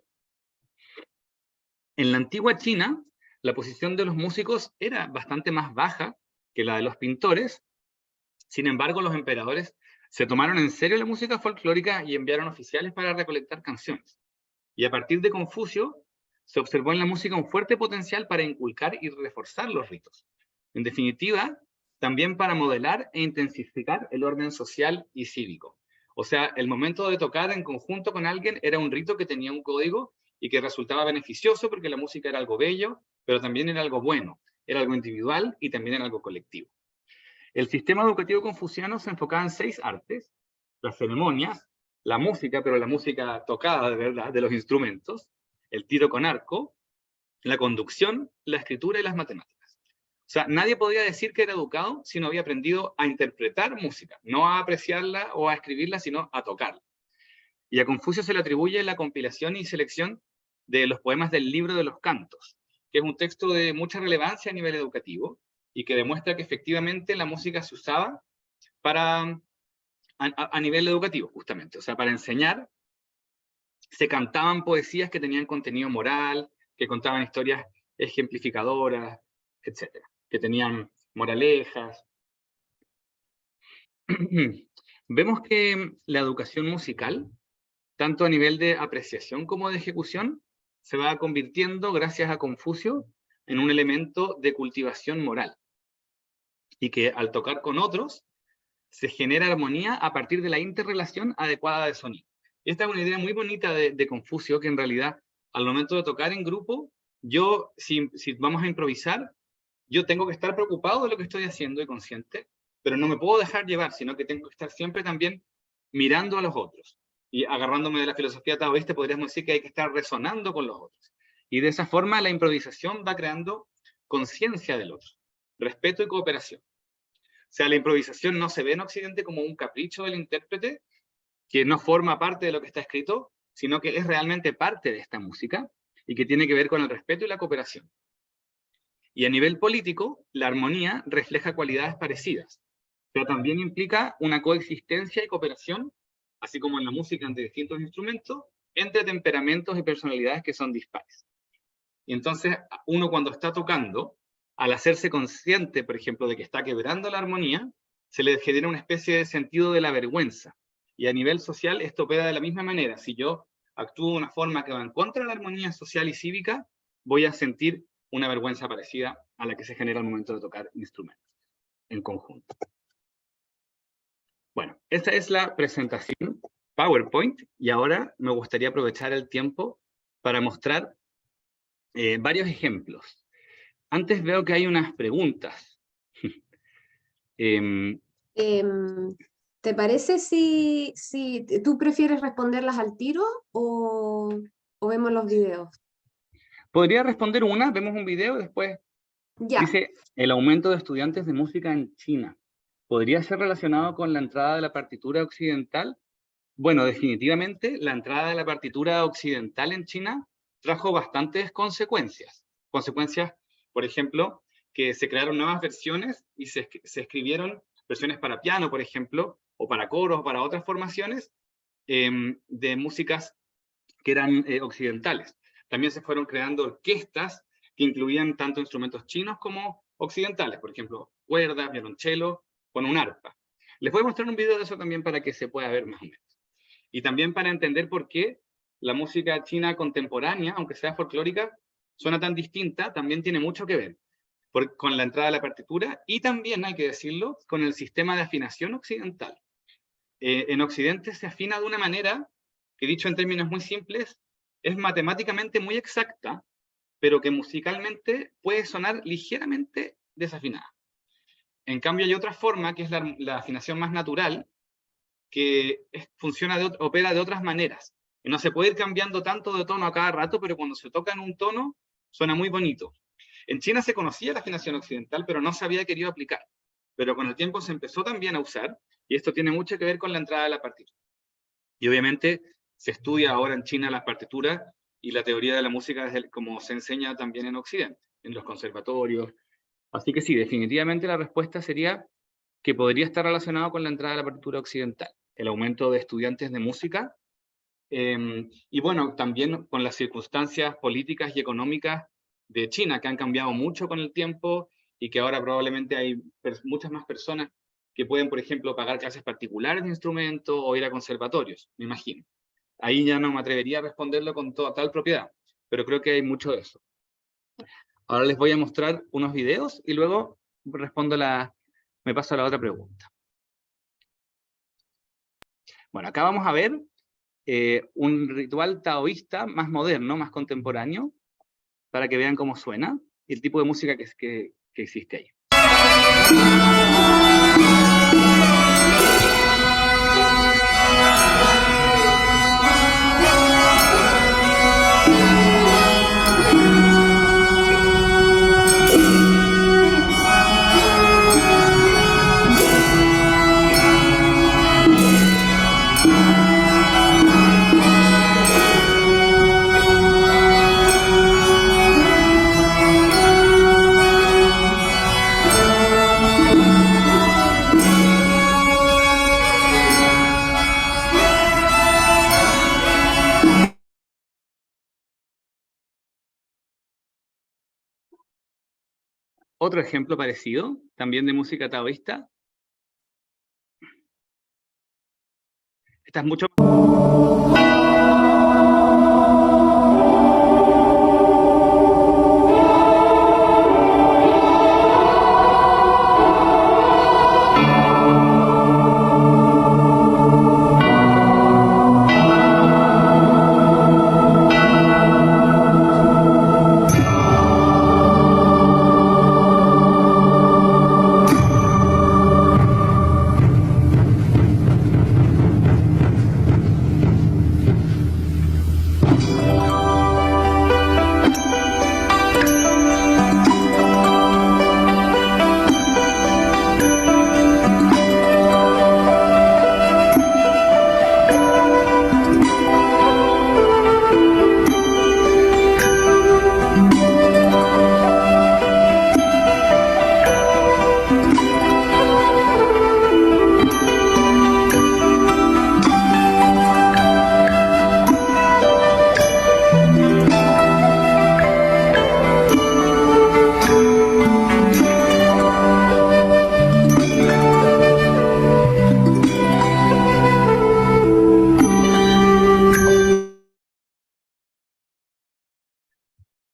En la antigua China, la posición de los músicos era bastante más baja que la de los pintores. Sin embargo, los emperadores se tomaron en serio la música folclórica y enviaron oficiales para recolectar canciones. Y a partir de Confucio, se observó en la música un fuerte potencial para inculcar y reforzar los ritos. En definitiva, también para modelar e intensificar el orden social y cívico. O sea, el momento de tocar en conjunto con alguien era un rito que tenía un código y que resultaba beneficioso porque la música era algo bello, pero también era algo bueno, era algo individual y también era algo colectivo. El sistema educativo confuciano se enfocaba en 6 artes: las ceremonias, la música, pero la música tocada de verdad, de los instrumentos, el tiro con arco, la conducción, la escritura y las matemáticas. O sea, nadie podía decir que era educado si no había aprendido a interpretar música, no a apreciarla o a escribirla, sino a tocarla. Y a Confucio se le atribuye la compilación y selección de los poemas del Libro de los Cantos, que es un texto de mucha relevancia a nivel educativo y que demuestra que efectivamente la música se usaba para, a nivel educativo, justamente. O sea, para enseñar, se cantaban poesías que tenían contenido moral, que contaban historias ejemplificadoras, etcétera, que tenían moralejas. Vemos que la educación musical, tanto a nivel de apreciación como de ejecución, se va convirtiendo, gracias a Confucio, en un elemento de cultivación moral. Y que al tocar con otros, se genera armonía a partir de la interrelación adecuada de sonido. Y esta es una idea muy bonita de Confucio, que en realidad, al momento de tocar en grupo, yo, si vamos a improvisar, yo tengo que estar preocupado de lo que estoy haciendo y consciente, pero no me puedo dejar llevar, sino que tengo que estar siempre también mirando a los otros. Y agarrándome de la filosofía taoísta, podríamos decir que hay que estar resonando con los otros. Y de esa forma la improvisación va creando conciencia del otro, respeto y cooperación. O sea, la improvisación no se ve en Occidente como un capricho del intérprete, que no forma parte de lo que está escrito, sino que es realmente parte de esta música y que tiene que ver con el respeto y la cooperación. Y a nivel político, la armonía refleja cualidades parecidas, pero también implica una coexistencia y cooperación, así como en la música entre distintos instrumentos, entre temperamentos y personalidades que son dispares. Y entonces, uno cuando está tocando, al hacerse consciente, por ejemplo, de que está quebrando la armonía, se le genera una especie de sentido de la vergüenza. Y a nivel social esto opera de la misma manera. Si yo actúo de una forma que va en contra de la armonía social y cívica, voy a sentir una vergüenza parecida a la que se genera al momento de tocar instrumentos en conjunto. Bueno, esta es la presentación PowerPoint y ahora me gustaría aprovechar el tiempo para mostrar varios ejemplos. Antes veo que hay unas preguntas. ¿Te parece si tú prefieres responderlas al tiro o vemos los videos? Podría responder una, vemos un video, después Ya. dice: el aumento de estudiantes de música en China. ¿Podría ser relacionado con la entrada de la partitura occidental? Bueno, definitivamente la entrada de la partitura occidental en China trajo bastantes consecuencias. Consecuencias, por ejemplo, que se crearon nuevas versiones y se escribieron versiones para piano, por ejemplo, o para coros, o para otras formaciones de músicas que eran occidentales. También se fueron creando orquestas que incluían tanto instrumentos chinos como occidentales, por ejemplo, cuerdas, violonchelo, con un arpa. Les voy a mostrar un video de eso también para que se pueda ver más o menos. Y también para entender por qué la música china contemporánea, aunque sea folclórica, suena tan distinta, también tiene mucho que ver con la entrada de la partitura y también, hay que decirlo, con el sistema de afinación occidental. En Occidente se afina de una manera que, dicho en términos muy simples, es matemáticamente muy exacta, pero que musicalmente puede sonar ligeramente desafinada. En cambio, hay otra forma, que es la afinación más natural, que opera de otras maneras. Y no se puede ir cambiando tanto de tono a cada rato, pero cuando se toca en un tono, suena muy bonito. En China se conocía la afinación occidental, pero no se había querido aplicar. Pero con el tiempo se empezó también a usar, y esto tiene mucho que ver con la entrada de la partitura. Y obviamente se estudia ahora en China las partituras y la teoría de la música como se enseña también en Occidente, en los conservatorios. Así que sí, definitivamente la respuesta sería que podría estar relacionado con la entrada de la partitura occidental, el aumento de estudiantes de música, y bueno, también con las circunstancias políticas y económicas de China, que han cambiado mucho con el tiempo, y que ahora probablemente hay muchas más personas que pueden, por ejemplo, pagar clases particulares de instrumento o ir a conservatorios, me imagino. Ahí ya no me atrevería a responderlo con total propiedad, pero creo que hay mucho de eso. Ahora les voy a mostrar unos videos y luego me paso a la otra pregunta. Bueno, acá vamos a ver un ritual taoísta más moderno, más contemporáneo, para que vean cómo suena y el tipo de música que existe ahí. Otro ejemplo parecido, también de música taoísta. Esta es mucho...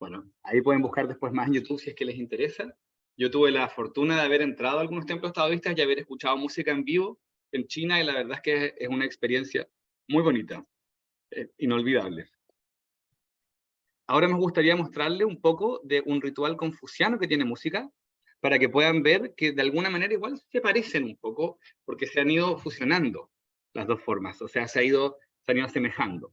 Bueno, ahí pueden buscar después más en YouTube si es que les interesa. Yo tuve la fortuna de haber entrado a algunos templos taoístas y haber escuchado música en vivo en China, y la verdad es que es una experiencia muy bonita, inolvidable. Ahora me gustaría mostrarles un poco de un ritual confuciano que tiene música, para que puedan ver que de alguna manera igual se parecen un poco, porque se han ido fusionando las dos formas, o sea, se han ido asemejando.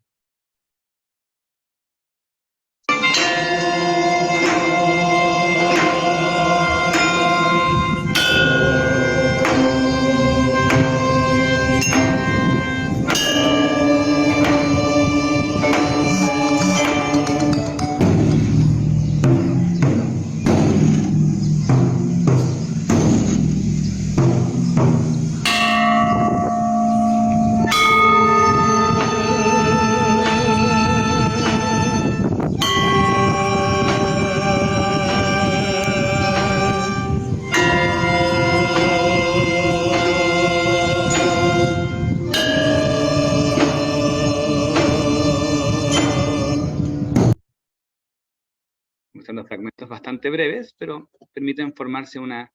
bastante breves, pero permiten formarse una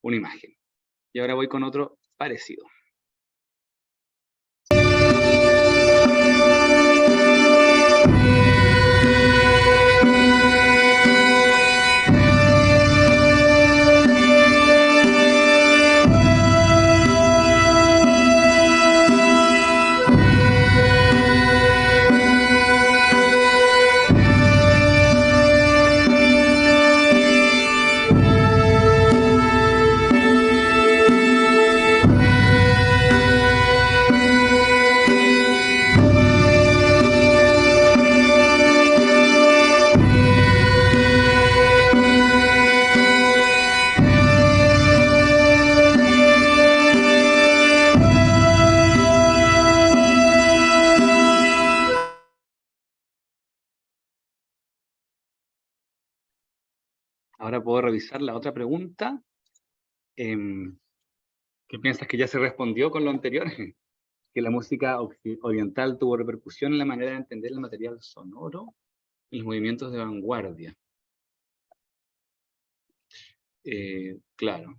imagen. Y ahora voy con otro parecido. Ahora puedo revisar la otra pregunta. ¿Qué piensas que ya se respondió con lo anterior? Que la música oriental tuvo repercusión en la manera de entender el material sonoro y los movimientos de vanguardia. Claro.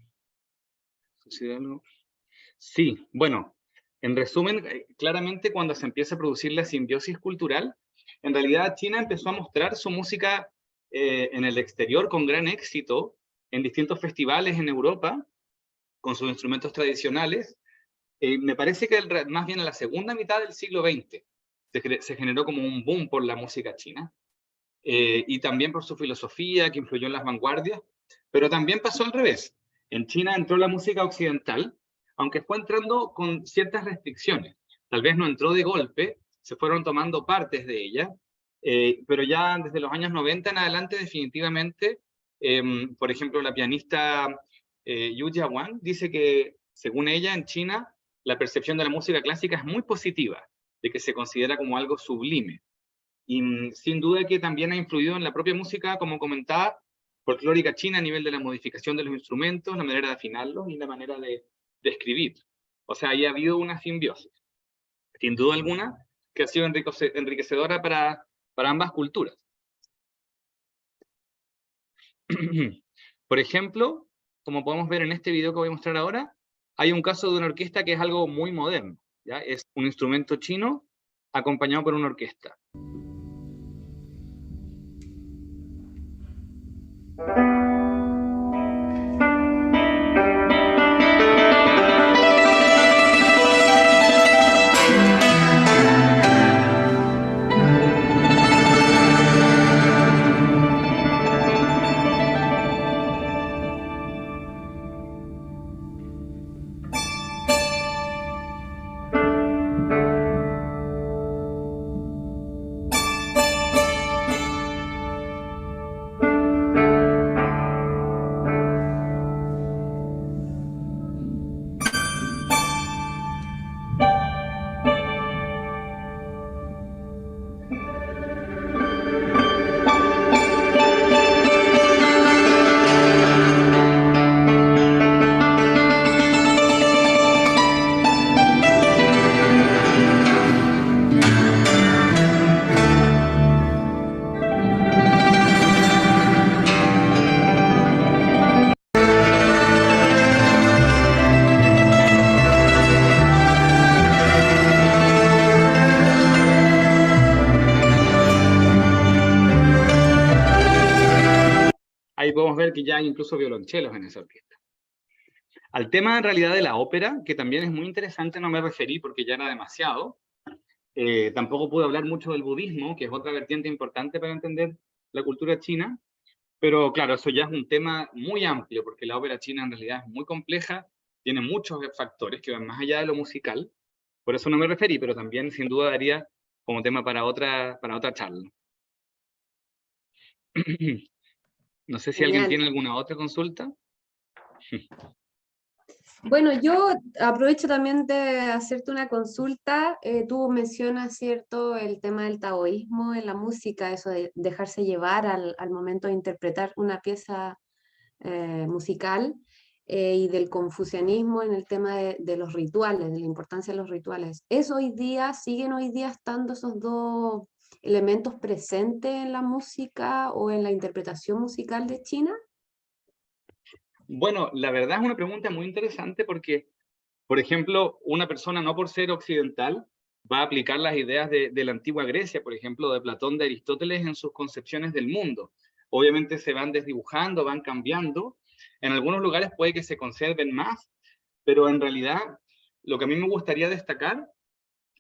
Sí, bueno, en resumen, claramente cuando se empieza a producir la simbiosis cultural, en realidad China empezó a mostrar su música en el exterior con gran éxito, en distintos festivales en Europa, con sus instrumentos tradicionales. Me parece que más bien en la segunda mitad del siglo XX se generó como un boom por la música china, y también por su filosofía que influyó en las vanguardias, pero también pasó al revés. En China entró la música occidental, aunque fue entrando con ciertas restricciones. Tal vez no entró de golpe, se fueron tomando partes de ella, pero ya desde los años 90 en adelante definitivamente, por ejemplo, la pianista Yu Jiawang dice que, según ella, en China la percepción de la música clásica es muy positiva, de que se considera como algo sublime. Y sin duda que también ha influido en la propia música, como comentaba, folclórica china a nivel de la modificación de los instrumentos, la manera de afinarlos y la manera de escribir. O sea, ahí ha habido una simbiosis, sin duda alguna, que ha sido enriquecedora para ambas culturas. Por ejemplo, como podemos ver en este video que voy a mostrar ahora, hay un caso de una orquesta que es algo muy moderno, ¿ya? Es un instrumento chino acompañado por una orquesta. Ahí podemos ver que ya hay incluso violonchelos en esa orquesta. Al tema en realidad de la ópera, que también es muy interesante, no me referí porque ya era demasiado. Tampoco pude hablar mucho del budismo, que es otra vertiente importante para entender la cultura china, pero claro, eso ya es un tema muy amplio, porque la ópera china en realidad es muy compleja, tiene muchos factores que van más allá de lo musical, por eso no me referí, pero también sin duda daría como tema para otra charla. No sé si alguien tiene alguna otra consulta. Bueno, yo aprovecho también de hacerte una consulta. Tú mencionas, ¿cierto?, el tema del taoísmo en la música, eso de dejarse llevar al momento de interpretar una pieza musical, y del confucianismo en el tema de los rituales, de la importancia de los rituales. ¿Es hoy día, siguen hoy día estando esos dos elementos presentes en la música o en la interpretación musical de China? Bueno, la verdad es una pregunta muy interesante porque, por ejemplo, una persona no por ser occidental va a aplicar las ideas de la antigua Grecia, por ejemplo, de Platón, de Aristóteles en sus concepciones del mundo. Obviamente se van desdibujando, van cambiando. En algunos lugares puede que se conserven más, pero en realidad lo que a mí me gustaría destacar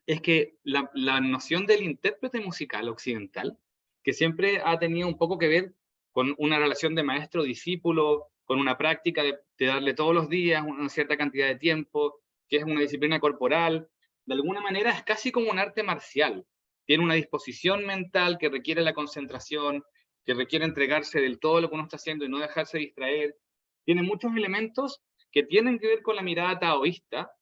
es que la noción del intérprete musical occidental, que siempre ha tenido un poco que ver con una relación de maestro-discípulo, con una práctica de darle todos los días una cierta cantidad de tiempo, que es una disciplina corporal, de alguna manera es casi como un arte marcial. Tiene una disposición mental que requiere la concentración, que requiere entregarse del todo lo que uno está haciendo y no dejarse distraer. Tiene muchos elementos que tienen que ver con la mirada taoísta,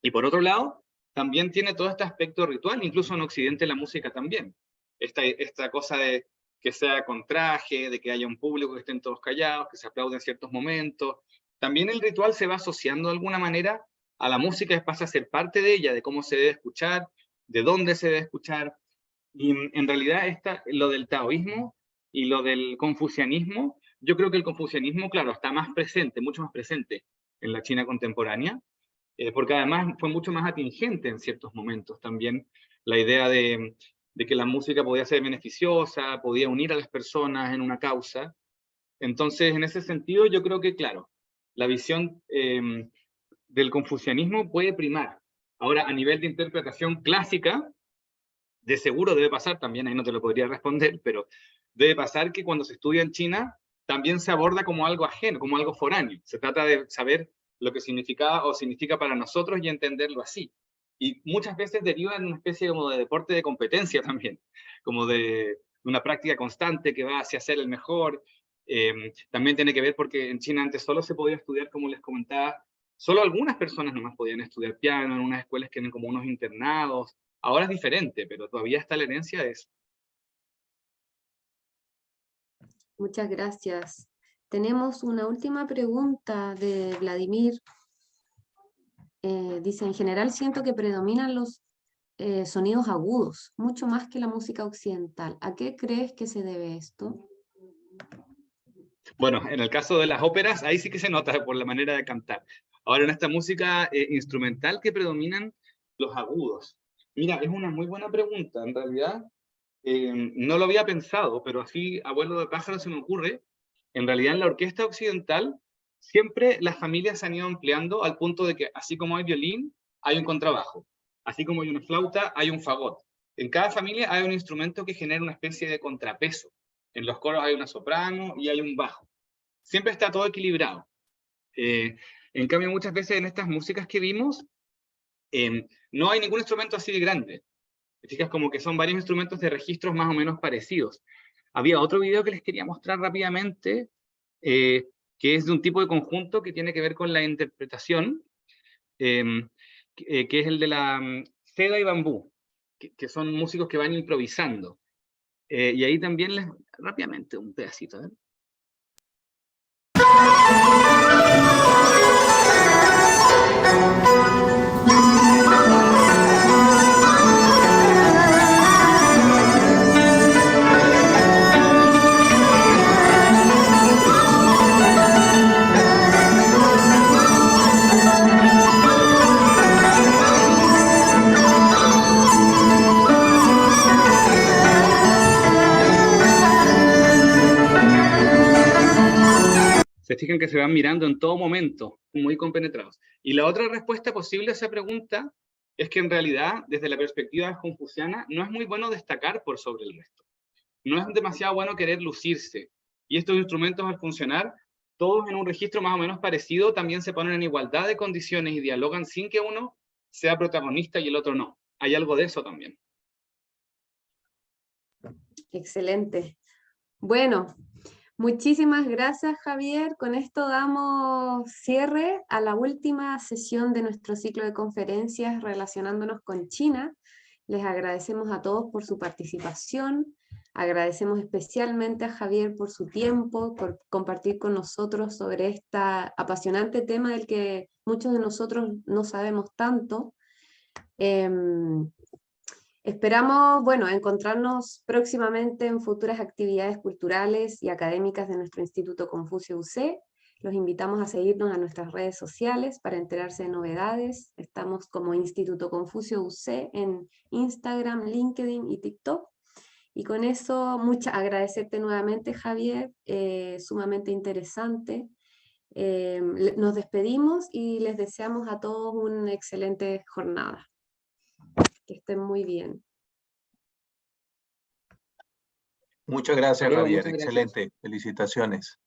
y por otro lado, también tiene todo este aspecto ritual, incluso en Occidente la música también. Esta cosa de que sea con traje, de que haya un público que estén todos callados, que se aplauden en ciertos momentos. También el ritual se va asociando de alguna manera a la música, pasa a ser parte de ella, de cómo se debe escuchar, de dónde se debe escuchar. Y en realidad lo del taoísmo y lo del confucianismo, yo creo que el confucianismo, claro, está más presente, mucho más presente en la China contemporánea, porque además fue mucho más atingente en ciertos momentos también la idea de que la música podía ser beneficiosa, podía unir a las personas en una causa. Entonces, en ese sentido, yo creo que, claro, la visión del confucianismo puede primar. Ahora, a nivel de interpretación clásica, de seguro debe pasar, también ahí no te lo podría responder, pero debe pasar que cuando se estudia en China, también se aborda como algo ajeno, como algo foráneo. Se trata de saber lo que significa o significa para nosotros y entenderlo así. Y muchas veces deriva en una especie como de deporte de competencia también, como de una práctica constante que va hacia ser el mejor. También tiene que ver porque en China antes solo se podía estudiar, como les comentaba, solo algunas personas nomás podían estudiar piano en unas escuelas que eran como unos internados. Ahora es diferente, pero todavía está la herencia de eso. Muchas gracias. Tenemos una última pregunta de Vladimir. Dice, en general siento que predominan los sonidos agudos, mucho más que la música occidental. ¿A qué crees que se debe esto? Bueno, en el caso de las óperas, ahí sí que se nota por la manera de cantar. Ahora, en esta música instrumental que predominan los agudos. Mira, es una muy buena pregunta. En realidad, no lo había pensado, pero así, a vuelo de pájaro se me ocurre. En realidad, en la orquesta occidental, siempre las familias se han ido ampliando al punto de que, así como hay violín, hay un contrabajo. Así como hay una flauta, hay un fagot. En cada familia hay un instrumento que genera una especie de contrapeso. En los coros hay una soprano y hay un bajo. Siempre está todo equilibrado. En cambio, muchas veces en estas músicas que vimos, no hay ningún instrumento así de grande. Te fijas, como que son varios instrumentos de registros más o menos parecidos. Había otro video que les quería mostrar rápidamente, que es de un tipo de conjunto que tiene que ver con la interpretación, que es el de la seda y bambú, que son músicos que van improvisando. Y ahí también rápidamente un pedacito, ¿eh? Se fijan que se van mirando en todo momento, muy compenetrados. Y la otra respuesta posible a esa pregunta es que en realidad, desde la perspectiva confuciana, no es muy bueno destacar por sobre el resto. No es demasiado bueno querer lucirse. Y estos instrumentos, al funcionar, todos en un registro más o menos parecido, también se ponen en igualdad de condiciones y dialogan sin que uno sea protagonista y el otro no. Hay algo de eso también. Excelente. Bueno, muchísimas gracias, Javier. Con esto damos cierre a la última sesión de nuestro ciclo de conferencias relacionándonos con China. Les agradecemos a todos por su participación. Agradecemos especialmente a Javier por su tiempo, por compartir con nosotros sobre este apasionante tema del que muchos de nosotros no sabemos tanto. Esperamos, bueno, encontrarnos próximamente en futuras actividades culturales y académicas de nuestro Instituto Confucio UC. Los invitamos a seguirnos a nuestras redes sociales para enterarse de novedades. Estamos como Instituto Confucio UC en Instagram, LinkedIn y TikTok. Y con eso, agradecerte nuevamente, Javier, sumamente interesante. Nos despedimos y les deseamos a todos una excelente jornada. Que estén muy bien. Muchas gracias, Luego, Javier. muchas gracias. Excelente. Felicitaciones.